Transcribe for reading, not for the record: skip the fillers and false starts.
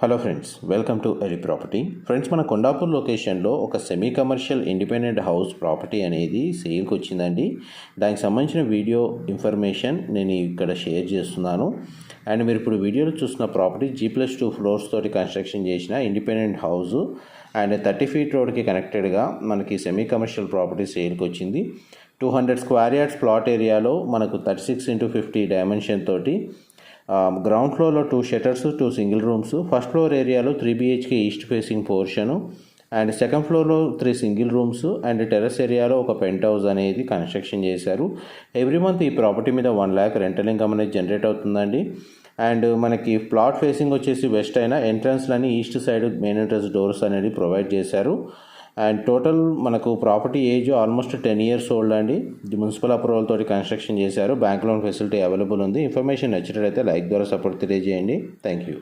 Hello friends, welcome to Eli property. Friends, మన కొండాపూర్ లొకేషన్లో ఒక semi commercial independent house property అనేది సేల్కి వచ్చిందండి. దానికి సంబంధించిన వీడియో ఇన్ఫర్మేషన్ నేను ఇక్కడ షేర్ చేస్తున్నాను. అండ్ మీరు ఇప్పుడు వీడియోలో చూస్తున్న ప్రాపర్టీ G+2 ఫ్లోర్స్ తోటి కన్స్ట్రక్షన్ చేసిన ఇండిపెండెంట్ హౌస్ అండ్ 30 ఫీట్ రోడ్కి కనెక్టెడ్గా మనకి సెమీ కమర్షియల్ ప్రాపర్టీ సేల్కి వచ్చింది. 200 స్క్వేర్ యార్డ్స్ ప్లాట్ ఏరియాలో మనకు 36x50 డైమెన్షన్ తోటి గ్రౌండ్ ఫ్లోర్లో 2 shutters, 2 single rooms, first floor ఏరియాలో 3 BHK east facing portion and second ఫ్లోర్లో 3 సింగిల్ రూమ్స్ అండ్ టెర్రస్ ఏరియాలో ఒక పెంట్ హౌస్ అనేది కన్స్ట్రక్షన్ చేశారు. ఎవ్రీ మంత్ ఈ ప్రాపర్టీ మీద 1 lakh రెంటల్ ఇన్కమ్ అనేది జనరేట్ అవుతుందండి. అండ్ మనకి ప్లాట్ ఫేసింగ్ వచ్చేసి వెస్ట్ అయినా ఎంట్రన్స్లని east side main entrance doors అనేది ప్రొవైడ్ చేశారు. అండ్ టోటల్ మనకు property age almost 10 years old అండి. మున్సిపల్ అప్రూవల్ తోటి కన్స్ట్రక్షన్ చేశారు. బ్యాంక్ లోన్ ఫెసిలిటీ అవైలబుల్ ఉంది. ఇన్ఫర్మేషన్ నచ్చినట్లయితే లైక్ ద్వారా సపోర్ట్ తెలియజేయండి. Thank you.